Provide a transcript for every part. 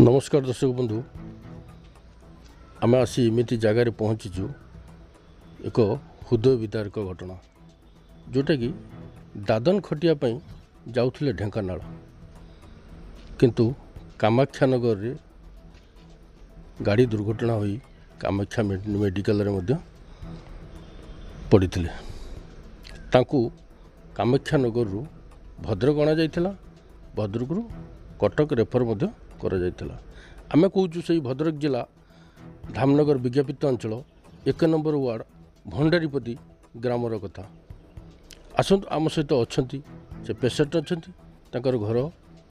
नमस्कार दर्शक बंधु आम आसी एमती जगार पहुँचीचु एक हृदय विदारक घटना जोटा कि दादन खटिया जाऊले ढेंकानाल किंतु कामाक्षानगर रे गाड़ी दुर्घटना होई कामाक्षा मेडिकल रे पड़ते कामाक्षानगर रु भद्रक अणा जाइथिला भद्रक रु कटक रेफर आमे कहूँ से भद्रक जिला धामनगर विज्ञापित अंचल 1 नंबर वार्ड भंडारीपति ग्रामर कथा आसतु आम सहित अच्छा से पेसेंट अच्छा घर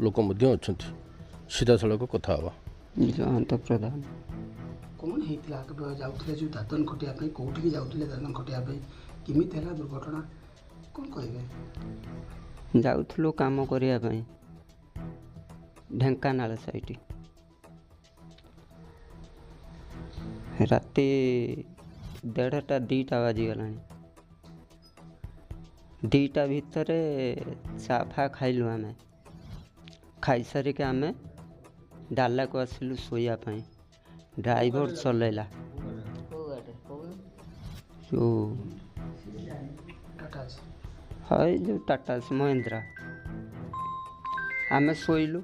लोक अच्छा सीधा सड़क कथा हवा जयंत प्रधान कौन होता जाऊे जो दादन खटिया कौटी जाऊे दादन खटिया केमी दुर्घटना कौन कहे जाऊँ काम करने ढेंकानाल साइट राति 1:30 2टा बाजीगला 2टा भितर चाफा खाइलु आम खाई सारिक आम डाला को आसिलु शोयापाई ड्राइवर चलैला जो है जो टाटा महिंद्रा आम शोलु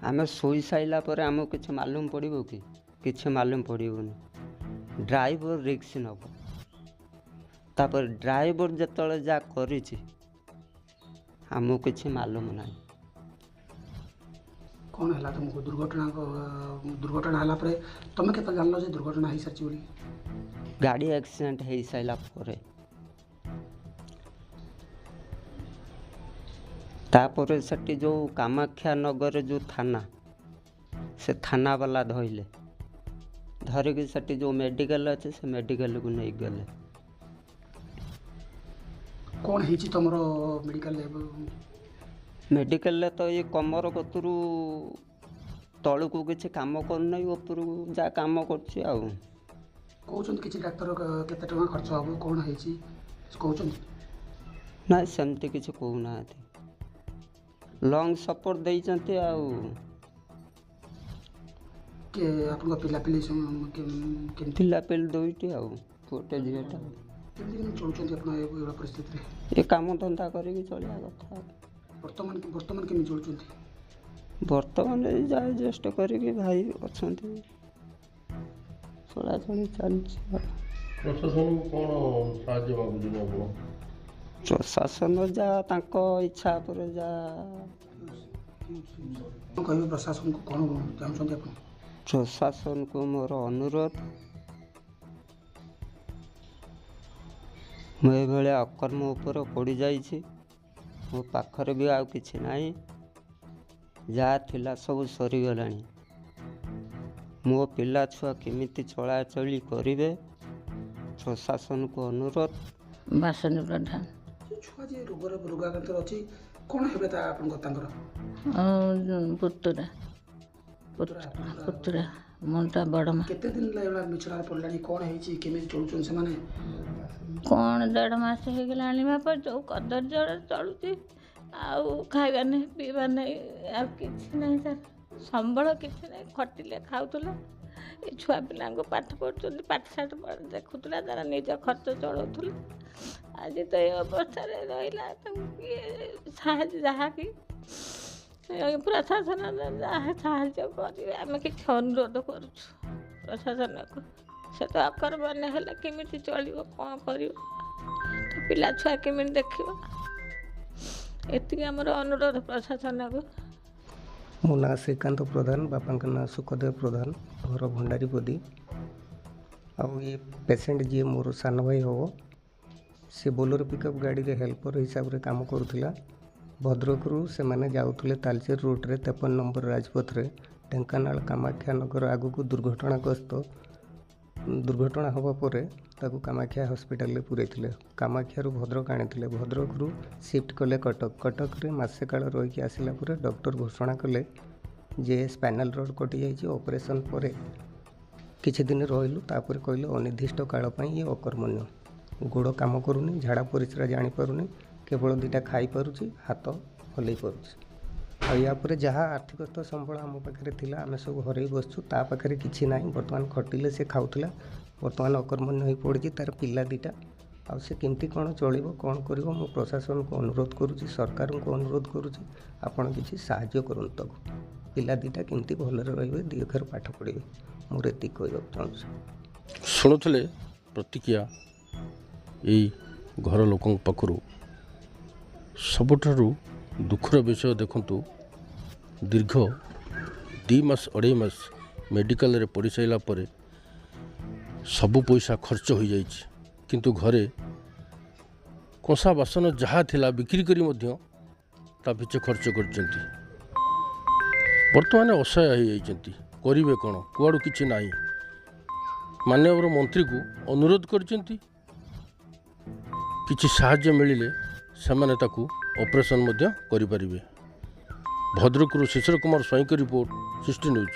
आम शोई साइला पर आमको किसी मालूम पड़ो कि किसी मालूम पड़ोनी ड्राइवर रिक्स नब तापर ड्राइवर जिते जा आमको किसी मालूम ना कौन है तुमको दुर्घटना है तुम के जान जे दुर्घटना हो सारी गाड़ी एक्सीडेंट हो सारा पर तापर से जो कामाक्षा नगर जो थाना से थाना वाला धोइले धरिक से जो मेडिकल अच्छे से मेडिकल को नहीं गले कौन है तुम मेडिकल तो ये कमर कतरू तलू को किसी काम करना ऊपर जा काम कर डाक्तर केते टका खर्च हम कौन है कहते ना सेमती किसी कहना लंग सपोर्ट देते पिलापिली दुईटी पुटे झीटा परिस्थिति ये काम धंदा करके चलिया कथा वर्तमान केमी चलुंट बर्तमान जाए जेस्ट करके भाई अच्छा चलाचली चलती प्रशासन जा तांको इच्छा पर जा कह प्रशासन को कौन चाहते प्रशासन को मोर अनुरोध मुझे अकर्म उपर पड़ जाइए मो पाखर भी आउ किछि नाही जा थिला सब सरीगला मो पिला छुआ केमिति चलाचली करिवे प्रशासन को अनुरोध बासनी प्रधान छुआ जे रोगाक्रांत अच्छी कौन है पुतुरा पुतुरा मुंडा बड़ माँ केते दिन बिछड़ा पड़लानी कौन है केमिति चलुछन से माने कौन 1.5 मास हो गलानी बापा जो कदर जड़ चलुची आउ खाइबा नहीं पीवा नहीं आ किछि नहीं सर संबल किछि नहीं खटिले खाउतले ए छुआ पिला को पाठ पढ़ुचंदी पाठशाठ देखुतला तारा निज खर्च चलाउतले आज तो ये अवस्था रहा साहय जहाँ कि प्रशासन जहाँ साहय करेंगे आम कि अनुरोध करुँ प्रशासन को से तो अकर बने है केमी चलो कौन कर पिला छुआ केमी देख ये आमर अनुरोध प्रशासन को मो ना श्रीकांत प्रधान बापा ना सुखदेव प्रधान घर भंडारीपदी आउ ये पेसेंट जी मोर सान भाई हम से बोलेरो पिकअप गाड़ी रे हेल्पर हिसाब रे काम करुला भद्रक रु से माने जाउथले तालचेर रोड रे 53 नंबर राजपथ रे ढेंकानाल कामाक्षा नगर आगु दुर्घटना हवा पर ताकू कामाक्षा हॉस्पिटल रे पुरैथिले कामाक्षा रु भद्रक आनिथिले भद्रक रु शिफ्ट कले कटक रे मासे काल रही आसिला पर डॉक्टर घोषणा कले जे स्पाइनल रोड कटि जाइए ऑपरेशन पर किछि दिन रहिलु तापर कहले अनिर्दिष्ट काल पई ये अकर्मण्य गोड़ काम करूनी झाड़ा परिस्रा जानी पारुनी केवल 2टा खाई पारुची हाथ हलई पारुची ଆଉ ୟା ପରେ ଯାହା ଆର୍ଥିକ ସମ୍ବଳ ଆମ ପାଖରେ ଥିଲା ଆମେ ସବୁ ହରେଇ ବସିଛୁ। ତା ପାଖରେ କିଛି ନାହିଁ। ବର୍ତ୍ତମାନ ଖଟିଲେ ସେ ଖାଉଥିଲା, ବର୍ତ୍ତମାନ ଅକର୍ମଣ୍ୟ ହୋଇ ପଡ଼ିଛି। ତା'ର ପିଲା ଦୁଇଟା, ଆଉ ସେ କେମିତି କ'ଣ ଚଳିବ, କ'ଣ କରିବ? ମୁଁ ପ୍ରଶାସନକୁ ଅନୁରୋଧ କରୁଛି, ସରକାରଙ୍କୁ ଅନୁରୋଧ କରୁଛି, ଆପଣ କିଛି ସାହାଯ୍ୟ କରନ୍ତୁ ତାକୁ। ପିଲା ଦୁଇଟା କେମିତି ଭଲରେ ରହିବେ, 2 ଅକ୍ଷର ପାଠ ପଢ଼ିବେ, ମୁଁ ଏତିକି କହିବାକୁ ଚାହୁଁଛି। ଶୁଣୁଥିଲେ ପ୍ରତିକ୍ରିୟା ଏଇ ଘର ଲୋକଙ୍କ ପାଖରୁ। ସବୁଠାରୁ ଦୁଃଖର ବିଷୟ ଦେଖନ୍ତୁ, ଦୀର୍ଘ 2 ମାସ 2.5 ମାସ ମେଡ଼ିକାଲରେ ପଡ଼ି ସାରିଲା ପରେ ସବୁ ପଇସା ଖର୍ଚ୍ଚ ହୋଇଯାଇଛି, କିନ୍ତୁ ଘରେ କଂସା ବାସନ ଯାହା ଥିଲା ବିକ୍ରି କରି ମଧ୍ୟ ତା ପିଛେ ଖର୍ଚ୍ଚ କରିଛନ୍ତି। ବର୍ତ୍ତମାନ ଅସହାୟ ହୋଇଯାଇଛନ୍ତି, କରିବେ କ'ଣ? କୁଆଡ଼ୁ କିଛି ନାହିଁ। ମାନ୍ୟବର ମନ୍ତ୍ରୀକୁ ଅନୁରୋଧ କରିଛନ୍ତି, କିଛି ସାହାଯ୍ୟ ମିଳିଲେ ସେମାନେ ତାକୁ ଅପରେସନ୍ ମଧ୍ୟ କରିପାରିବେ। ଭଦ୍ରକରୁ ଶିଶିର କୁମାର ସ୍ୱାଇଁଙ୍କ ରିପୋର୍ଟ, 60 ନ୍ୟୁଜ୍।